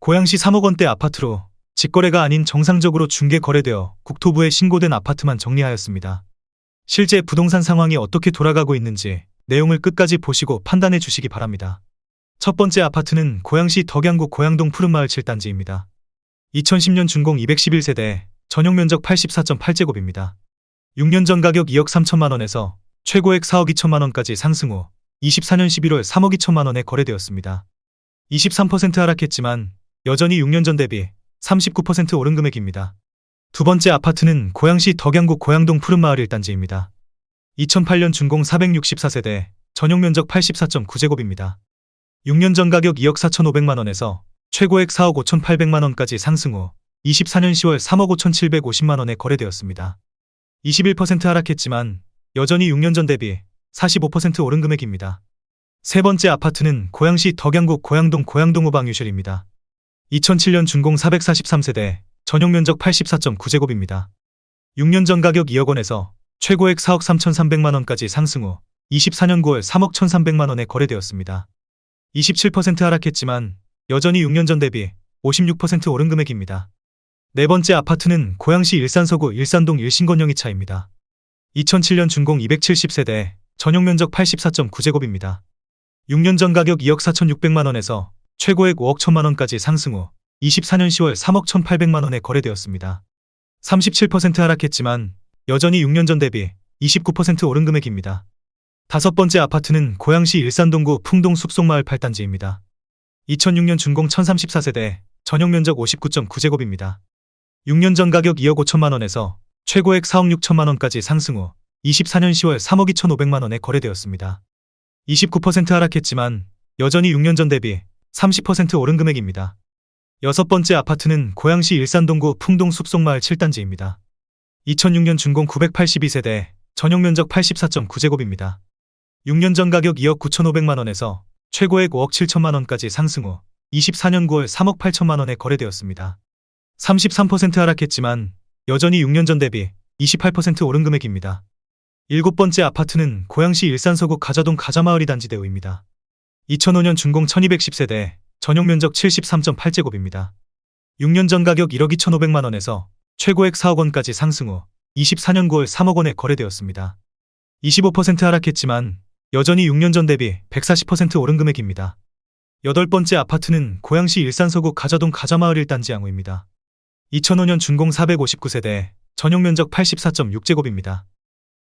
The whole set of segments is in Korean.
고양시 3억 원대 아파트로 직거래가 아닌 정상적으로 중개 거래되어 국토부에 신고된 아파트만 정리하였습니다. 실제 부동산 상황이 어떻게 돌아가고 있는지 내용을 끝까지 보시고 판단해 주시기 바랍니다. 첫 번째 아파트는 고양시 덕양구 고양동 푸른마을 7단지입니다. 2010년 준공 211세대, 전용 면적 84.8제곱입니다. 6년 전 가격 2억 3천만 원에서 최고액 4억 2천만 원까지 상승 후 24년 11월 3억 2천만 원에 거래되었습니다. 23% 하락했지만 여전히 6년 전 대비 39% 오른 금액입니다. 두 번째 아파트는 고양시 덕양구 고양동 푸른마을 1단지입니다. 2008년 준공 464세대, 전용 면적 84.9제곱입니다. 6년 전 가격 2억 4,500만 원에서 최고액 4억 5,800만 원까지 상승 후 24년 10월 3억 5,750만 원에 거래되었습니다. 21% 하락했지만 여전히 6년 전 대비 45% 오른 금액입니다. 세 번째 아파트는 고양시 덕양구 고양동 고양동 우방유실입니다. 2007년 준공 443세대, 전용 면적 84.9제곱입니다. 6년 전 가격 2억 원에서 최고액 4억 3,300만 원까지 상승 후 24년 9월 3억 1,300만 원에 거래되었습니다. 27% 하락했지만 여전히 6년 전 대비 56% 오른 금액입니다. 네 번째 아파트는 고양시 일산서구 일산동 일신건영 2차입니다. 2007년 준공 270세대, 전용 면적 84.9제곱입니다. 6년 전 가격 2억 4,600만 원에서 최고액 5억 1천만 원까지 상승 후 24년 10월 3억 1,800만 원에 거래되었습니다. 37% 하락했지만 여전히 6년 전 대비 29% 오른 금액입니다. 다섯 번째 아파트는 고양시 일산동구 풍동 숲속마을 8단지입니다. 2006년 준공 1034세대, 전용 면적 59.9제곱입니다. 6년 전 가격 2억 5천만 원에서 최고액 4억 6천만 원까지 상승 후 24년 10월 3억 2,500만 원에 거래되었습니다. 29% 하락했지만 여전히 6년 전 대비 30% 오른 금액입니다. 여섯 번째 아파트는 고양시 일산동구 풍동 숲속마을 7단지입니다. 2006년 준공 982세대, 전용 면적 84.9제곱입니다. 6년 전 가격 2억 9,500만 원에서 최고액 5억 7천만 원까지 상승 후 24년 9월 3억 8천만 원에 거래되었습니다. 33% 하락했지만 여전히 6년 전 대비 28% 오른 금액입니다. 일곱 번째 아파트는 고양시 일산서구 가자동 가자마을 2단지대우입니다. 2005년 준공 1210세대, 전용 면적 73.8제곱입니다. 6년 전 가격 1억 2,500만 원에서 최고액 4억 원까지 상승 후 24년 9월 3억 원에 거래되었습니다. 25% 하락했지만 여전히 6년 전 대비 140% 오른 금액입니다. 여덟 번째 아파트는 고양시 일산서구 가자동 가자마을 1단지 양호입니다. 2005년 준공 459세대, 전용 면적 84.6제곱입니다.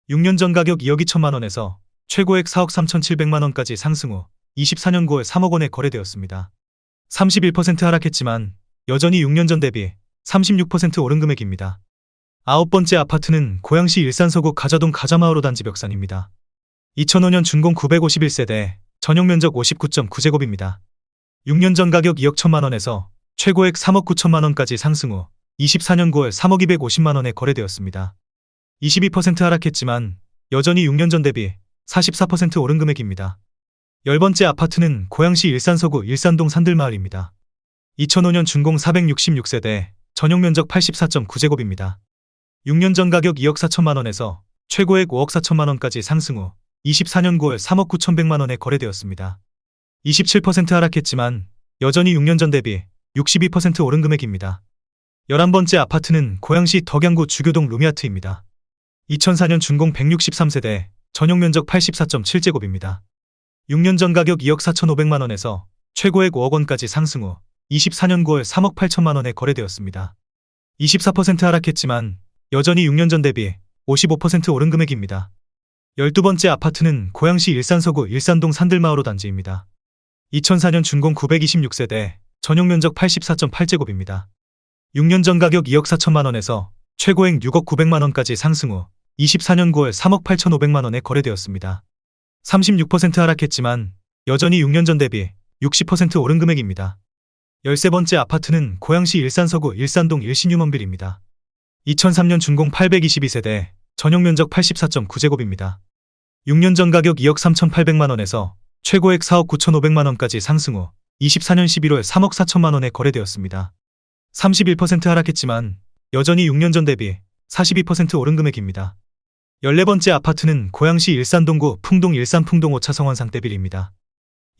6년 전 가격 2억 2천만 원에서 최고액 4억 3,700만 원까지 상승 후 24년 9월 3억 원에 거래되었습니다. 31% 하락했지만 여전히 6년 전 대비 36% 오른 금액입니다. 아홉 번째 아파트는 고양시 일산서구 가자동 가자마을 5단지 벽산입니다. 2005년 준공 951세대, 전용 면적 59.9제곱입니다. 6년 전 가격 2억 1천만 원에서 최고액 3억 9천만 원까지 상승 후 24년 9월 3억 250만 원에 거래되었습니다. 22% 하락했지만 여전히 6년 전 대비 44% 오른 금액입니다. 열 번째 아파트는 고양시 일산서구 일산동 산들마을입니다. 2005년 준공 466세대, 전용 면적 84.9제곱입니다. 6년 전 가격 2억 4천만 원에서 최고액 5억 4천만 원까지 상승 후 24년 9월 3억 9,100만 원에 거래되었습니다. 27% 하락했지만 여전히 6년 전 대비 62% 오른 금액입니다. 11번째 아파트는 고양시 덕양구 주교동 루미아트입니다. 2004년 준공 163세대, 전용 면적 84.7제곱입니다. 6년 전 가격 2억 4,500만 원에서 최고액 5억 원까지 상승 후 24년 9월 3억 8천만 원에 거래되었습니다. 24% 하락했지만 여전히 6년 전 대비 55% 오른 금액입니다. 12번째 아파트는 고양시 일산서구 일산동 산들마을 5단지입니다. 2004년 준공 926세대, 전용 면적 84.8제곱입니다. 6년 전 가격 2억 4천만 원에서 최고액 6억 900만 원까지 상승 후 24년 9월 3억 8,500만 원에 거래되었습니다. 36% 하락했지만 여전히 6년 전 대비 60% 오른 금액입니다. 13번째 아파트는 고양시 일산서구 일산동 일신유먼빌입니다. 2003년 준공 822세대, 전용 면적 84.9제곱입니다. 6년 전 가격 2억 3,800만 원에서 최고액 4억 9,500만 원까지 상승 후 24년 11월 3억 4천만 원에 거래되었습니다. 31% 하락했지만 여전히 6년 전 대비 42% 오른 금액입니다. 14번째 아파트는 고양시 일산동구 풍동 일산 풍동 5차 성원 상대빌입니다.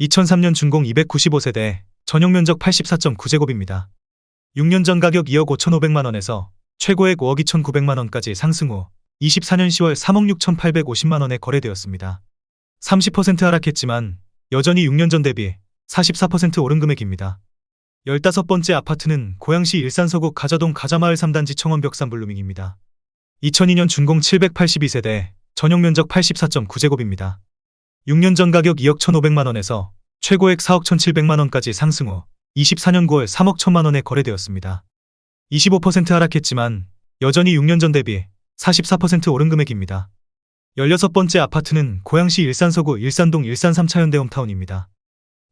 2003년 준공 295세대, 전용 면적 84.9제곱입니다. 6년 전 가격 2억 5,500만 원에서 최고액 5억 2,900만 원까지 상승 후 24년 10월 3억 6,850만 원에 거래되었습니다. 30% 하락했지만 여전히 6년 전 대비 44% 오른 금액입니다. 15번째 아파트는 고양시 일산서구 가자동 가자마을 3단지 청원 벽산 블루밍입니다. 2002년 준공 782세대, 전용 면적 84.9제곱입니다. 6년 전 가격 2억 1,500만 원에서 최고액 4억 1,700만 원까지 상승 후 24년 9월 3억 1,000만 원에 거래되었습니다. 25% 하락했지만 여전히 6년 전 대비 44% 오른 금액입니다. 16번째 아파트는 고양시 일산서구 일산동 일산 3차 현대홈타운입니다.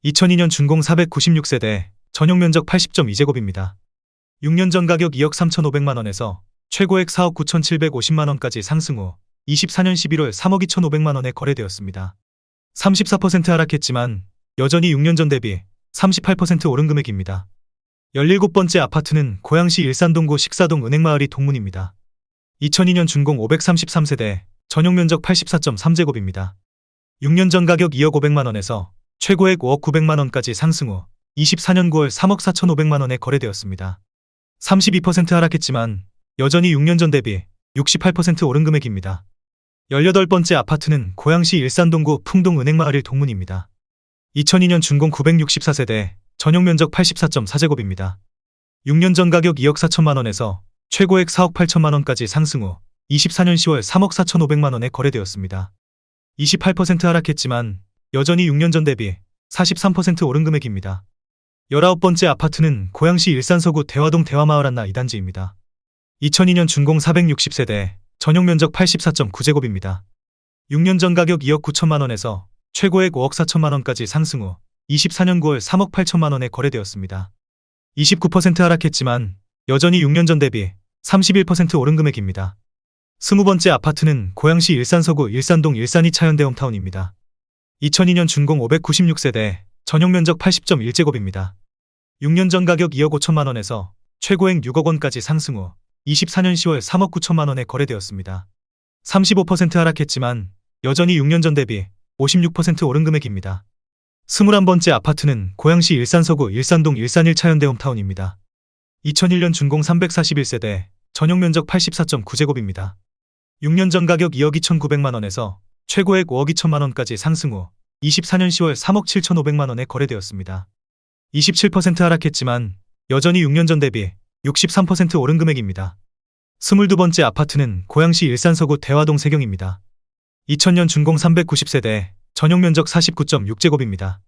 2002년 준공 496세대, 전용 면적 80.2제곱입니다. 6년 전 가격 2억 3,500만 원에서 최고액 4억 9,750만 원까지 상승 후 24년 11월 3억 2,500만 원에 거래되었습니다. 34% 하락했지만 여전히 6년 전 대비 38% 오른 금액입니다. 17번째 아파트는 고양시 일산동구 식사동 은행마을이 동문입니다. 2002년 준공 533세대, 전용 면적 84.3제곱입니다. 6년 전 가격 2억 500만 원에서 최고액 5억 900만 원까지 상승 후 24년 9월 3억 4,500만 원에 거래되었습니다. 32% 하락했지만 여전히 6년 전 대비 68% 오른 금액입니다. 18번째 아파트는 고양시 일산동구 풍동은행마을 동문입니다. 2002년 준공 964세대, 전용 면적 84.4제곱입니다. 6년 전 가격 2억 4천만 원에서 최고액 4억 8천만 원까지 상승 후 24년 10월 3억 4,500만 원에 거래되었습니다. 28% 하락했지만 여전히 6년 전 대비 43% 오른 금액입니다. 19번째 아파트는 고양시 일산서구 대화동 대화마을 한나 2단지입니다. 2002년 준공 460세대, 전용 면적 84.9제곱입니다. 6년 전 가격 2억 9천만 원에서 최고액 5억 4천만 원까지 상승 후 24년 9월 3억 8천만 원에 거래되었습니다. 29% 하락했지만 여전히 6년 전 대비 31% 오른 금액입니다. 20번째 아파트는 고양시 일산서구 일산동 일산 2차 현대홈타운입니다. 2002년 준공 596세대, 전용 면적 80.1제곱입니다. 6년 전 가격 2억 5천만 원에서 최고액 6억 원까지 상승 후 24년 10월 3억 9천만 원에 거래되었습니다. 35% 하락했지만 여전히 6년 전 대비 56% 오른 금액입니다. 21번째 아파트는 고양시 일산서구 일산동 일산 1차 현대홈타운입니다. 2001년 준공 341세대, 전용 면적 84.9제곱입니다. 6년 전 가격 2억 2,900만 원에서 최고액 5억 2천만 원까지 상승 후 24년 10월 3억 7,500만 원에 거래되었습니다. 27% 하락했지만 여전히 6년 전 대비 63% 오른 금액입니다. 22번째 아파트는 고양시 일산서구 대화동 세경입니다. 2000년 준공 390세대, 전용 면적 49.6제곱입니다.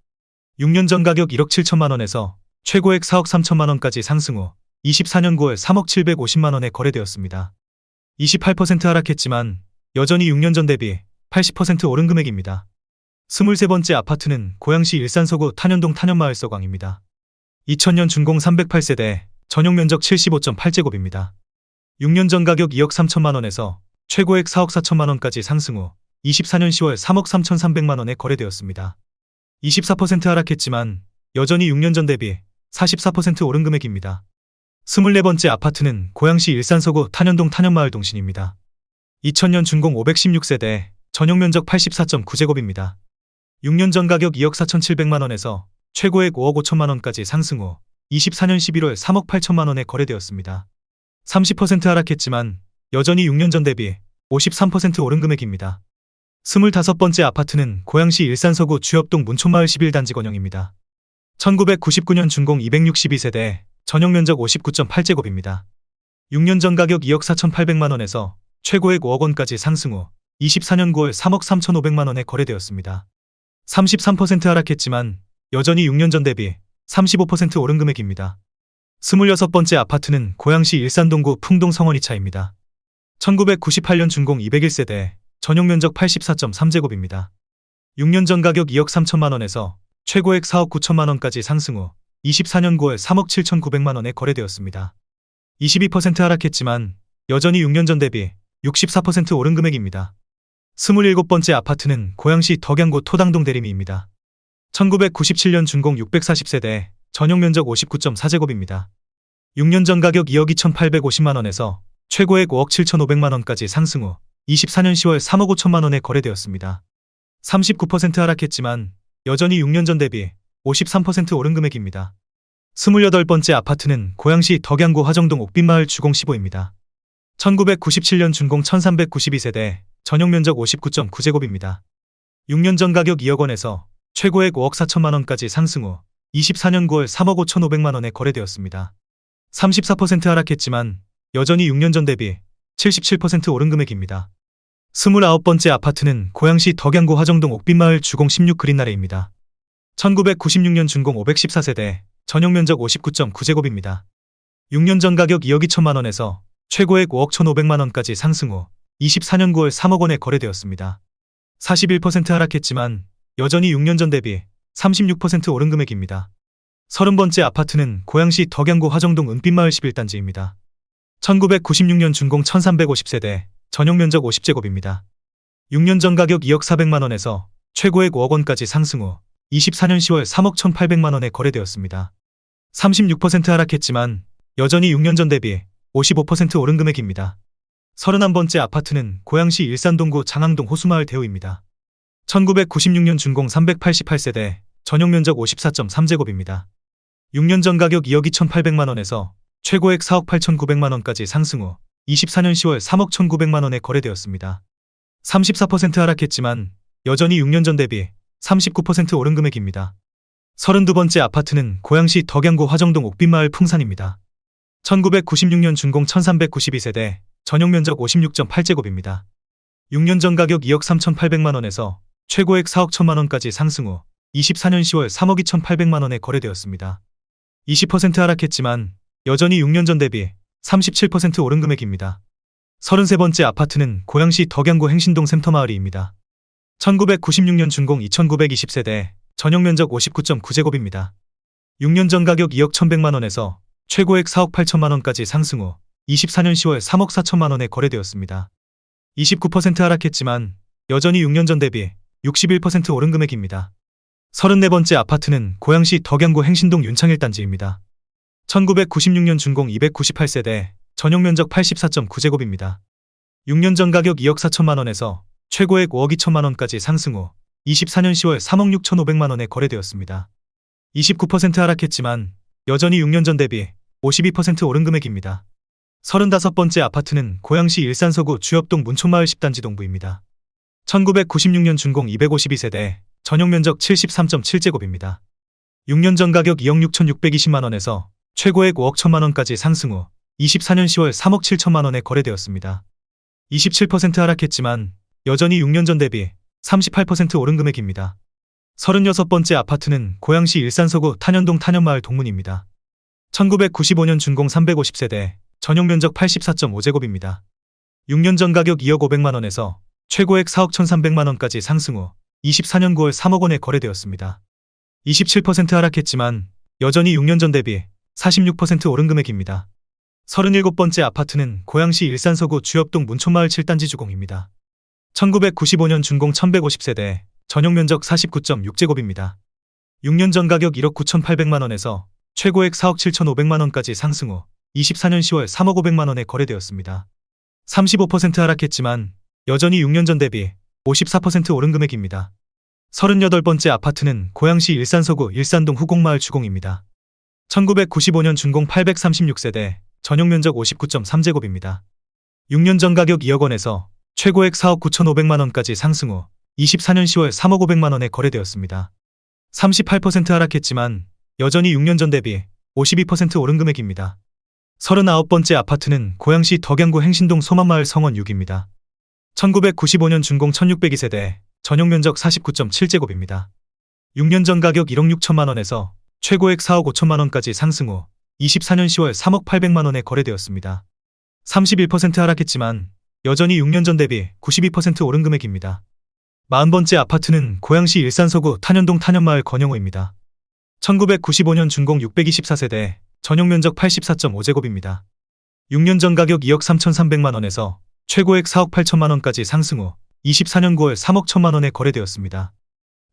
6년 전 가격 1억 7천만 원에서 최고액 4억 3천만 원까지 상승 후 24년 9월 3억 750만 원에 거래되었습니다. 28% 하락했지만 여전히 6년 전 대비 80% 오른 금액입니다. 23번째 아파트는 고양시 일산서구 탄현동 탄현마을 서광입니다. 2000년 준공 308세대, 전용 면적 75.8제곱입니다. 6년 전 가격 2억 3천만 원에서 최고액 4억 4천만 원까지 상승 후 24년 10월 3억 3,300만 원에 거래되었습니다. 24% 하락했지만 여전히 6년 전 대비 44% 오른 금액입니다. 24번째 아파트는 고양시 일산서구 탄현동 탄현마을 동신입니다. 2000년 준공 516세대, 전용 면적 84.9제곱입니다. 6년 전 가격 2억 4,700만 원에서 최고액 5억 5천만 원까지 상승 후 24년 11월 3억 8천만 원에 거래되었습니다. 30% 하락했지만 여전히 6년 전 대비 53% 오른 금액입니다. 25번째 아파트는 고양시 일산서구 주엽동 문촌마을 11단지 건영입니다. 1999년 준공 262세대, 전용 면적 59.8제곱입니다. 6년 전 가격 2억 4,800만 원에서 최고액 5억 원까지 상승 후 24년 9월 3억 3,500만 원에 거래되었습니다. 33% 하락했지만 여전히 6년 전 대비 35% 오른 금액입니다. 26번째 아파트는 고양시 일산동구 풍동 성원 2차입니다. 1998년 준공 201세대, 전용 면적 84.3제곱입니다. 6년 전 가격 2억 3천만 원에서 최고액 4억 9천만 원까지 상승 후 24년 9월 3억 7,900만 원에 거래되었습니다. 22% 하락했지만 여전히 6년 전 대비 64% 오른 금액입니다. 27번째 아파트는 고양시 덕양구 토당동 대림이입니다. 1997년 준공 640세대, 전용 면적 59.4제곱입니다. 6년 전 가격 2억 2,850만 원에서 최고액 5억 7,500만 원까지 상승 후 24년 10월 3억 5천만 원에 거래되었습니다. 39% 하락했지만 여전히 6년 전 대비 53% 오른 금액입니다. 28번째 아파트는 고양시 덕양구 화정동 옥빈마을 주공 15입니다. 1997년 준공 1392세대, 전용면적 59.9제곱입니다. 6년 전 가격 2억 원에서 최고액 5억 4천만 원까지 상승 후 24년 9월 3억 5천5백만 원에 거래되었습니다. 34% 하락했지만 여전히 6년 전 대비 77% 오른 금액입니다. 29번째 아파트는 고양시 덕양구 화정동 옥빈마을 주공 16 그린나레입니다. 1996년 준공 514세대, 전용면적 59.9제곱입니다. 6년 전 가격 2억 2천만 원에서 최고액 5억 1,500만 원까지 상승 후 24년 9월 3억 원에 거래되었습니다. 41% 하락했지만 여전히 6년 전 대비 36% 오른 금액입니다. 30번째 아파트는 고양시 덕양구 화정동 은빛마을 11단지입니다. 1996년 준공 1350세대, 전용면적 50제곱입니다. 6년 전 가격 2억 4백만 원에서 최고액 5억 원까지 상승 후 24년 10월 3억 1,800만 원에 거래되었습니다. 36% 하락했지만 여전히 6년 전 대비 55% 오른 금액입니다. 31번째 아파트는 고양시 일산동구 장항동 호수마을 대우입니다. 1996년 준공 388세대, 전용면적 54.3제곱입니다. 6년 전 가격 2억 2,800만 원에서 최고액 4억 8,900만 원까지 상승 후 24년 10월 3억 1,900만 원에 거래되었습니다. 34% 하락했지만 여전히 6년 전 대비 39% 오른 금액입니다. 32번째 아파트는 고양시 덕양구 화정동 옥빈마을 풍산입니다. 1996년 준공 1392세대, 전용면적 56.8제곱입니다. 6년 전 가격 2억 3,800만 원에서 최고액 4억 1천만 원까지 상승 후 24년 10월 3억 2,800만 원에 거래되었습니다. 20% 하락했지만 여전히 6년 전 대비 37% 오른 금액입니다. 33번째 아파트는 고양시 덕양구 행신동 샘터마을이입니다. 1996년 준공 2920세대, 전용면적 59.9제곱입니다. 6년 전 가격 2억 1,100만 원에서 최고액 4억 8천만 원까지 상승 후 24년 10월 3억 4천만 원에 거래되었습니다. 29% 하락했지만 여전히 6년 전 대비 61% 오른 금액입니다. 34번째 아파트는 고양시 덕양구 행신동 윤창 1단지입니다. 1996년 준공 298세대, 전용면적 84.9제곱입니다. 6년 전 가격 2억 4천만 원에서 최고액 5억 2천만 원까지 상승 후 24년 10월 3억 6,500만 원에 거래되었습니다. 29% 하락했지만 여전히 6년 전 대비 52% 오른 금액입니다. 35번째 아파트는 고양시 일산서구 주엽동 문촌마을 10단지 동부입니다. 1996년 준공 252세대, 전용면적 73.7제곱입니다. 6년 전 가격 2억 6,620만 원에서 최고액 5억 1천만 원까지 상승 후 24년 10월 3억 7천만 원에 거래되었습니다. 27% 하락했지만 여전히 6년 전 대비 38% 오른 금액입니다. 36번째 아파트는 고양시 일산서구 탄현동 탄현마을 동문입니다. 1995년 준공 350세대, 전용면적 84.5제곱입니다. 6년 전 가격 2억 5백만 원에서 최고액 4억 1,300만 원까지 상승 후 24년 9월 3억 원에 거래되었습니다. 27% 하락했지만 여전히 6년 전 대비 46% 오른 금액입니다. 37번째 아파트는 고양시 일산서구 주엽동 문촌마을 7단지 주공입니다. 1995년 준공 1150세대, 전용면적 49.6제곱입니다. 6년 전 가격 1억 9,800만 원에서 최고액 4억 7,500만 원까지 상승 후 24년 10월 3억 5백만 원에 거래되었습니다. 35% 하락했지만 여전히 6년 전 대비 54% 오른 금액입니다. 38번째 아파트는 고양시 일산서구 일산동 후곡마을 주공입니다. 1995년 준공 836세대, 전용면적 59.3제곱입니다. 6년 전 가격 2억 원에서 최고액 4억 9,500만 원까지 상승 후 24년 10월 3억 5백만 원에 거래되었습니다. 38% 하락했지만 여전히 6년 전 대비 52% 오른 금액입니다. 39번째 아파트는 고양시 덕양구 행신동 소만마을 성원 6입니다. 1995년 준공 1602세대, 전용면적 49.7제곱입니다. 6년 전 가격 1억 6천만 원에서 최고액 4억 5천만 원까지 상승 후 24년 10월 3억 8백만 원에 거래되었습니다. 31% 하락했지만 여전히 6년 전 대비 92% 오른 금액입니다. 40번째 아파트는 고양시 일산서구 탄현동 탄현마을 건영호입니다. 1995년 준공 624세대, 전용면적 84.5제곱입니다. 6년 전 가격 2억 3,300만 원에서 최고액 4억 8천만 원까지 상승 후 24년 9월 3억 1천만 원에 거래되었습니다.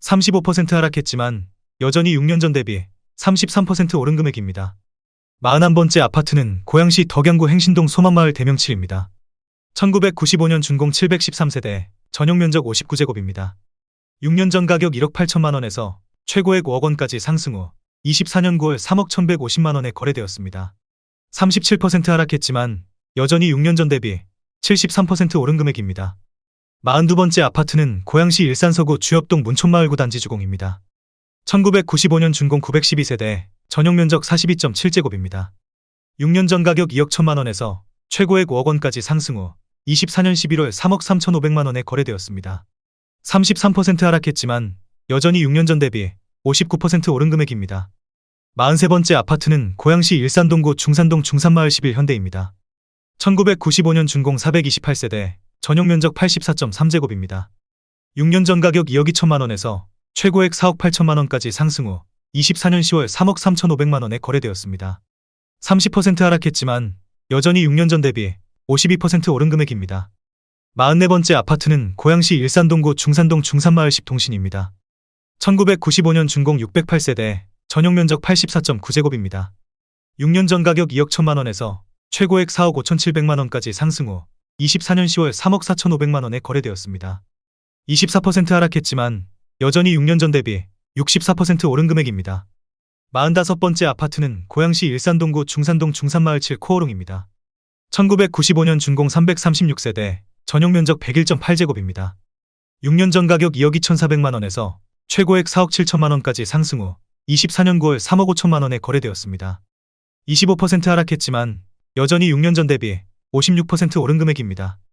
35% 하락했지만 여전히 6년 전 대비 33% 오른 금액입니다. 41번째 아파트는 고양시 덕양구 행신동 소만마을 대명칠입니다. 1995년 준공 713세대, 전용면적 59제곱입니다. 6년 전 가격 1억 8천만 원에서 최고액 5억 원까지 상승 후 24년 9월 3억 1,150만 원에 거래되었습니다. 37% 하락했지만 여전히 6년 전 대비 73% 오른 금액입니다. 42번째 아파트는 고양시 일산서구 주엽동 문촌마을구 단지 주공입니다. 1995년 준공 912세대, 전용 면적 42.7제곱입니다. 6년 전 가격 2억 1천만 원에서 최고액 5억 원까지 상승 후 24년 11월 3억 3,500만 원에 거래되었습니다. 33% 하락했지만 여전히 6년 전 대비 59% 오른 금액입니다. 43번째 아파트는 고양시 일산동구 중산동 중산마을 11현대입니다. 1995년 준공 428세대, 전용 면적 84.3제곱입니다. 6년 전 가격 2억 2천만 원에서 최고액 4억 8천만 원까지 상승 후 24년 10월 3억 3,500만 원에 거래되었습니다. 30% 하락했지만 여전히 6년 전 대비 52% 오른 금액입니다. 44번째 아파트는 고양시 일산동구 중산동 중산마을 10동신입니다. 1995년 준공 608세대, 전용 면적 84.9제곱입니다. 6년 전 가격 2억 1천만 원에서 최고액 4억 5,700만 원까지 상승 후 24년 10월 3억 4,500만 원에 거래되었습니다. 24% 하락했지만 여전히 6년 전 대비 64% 오른 금액입니다. 45번째 아파트는 고양시 일산동구 중산동 중산마을 7코어롱입니다. 1995년 준공 336세대, 전용 면적 101.8제곱입니다. 6년 전 가격 2억 2,400만 원에서 최고액 4억 7천만 원까지 상승 후 24년 9월 3억 5천만 원에 거래되었습니다. 25% 하락했지만 여전히 6년 전 대비 56% 오른 금액입니다.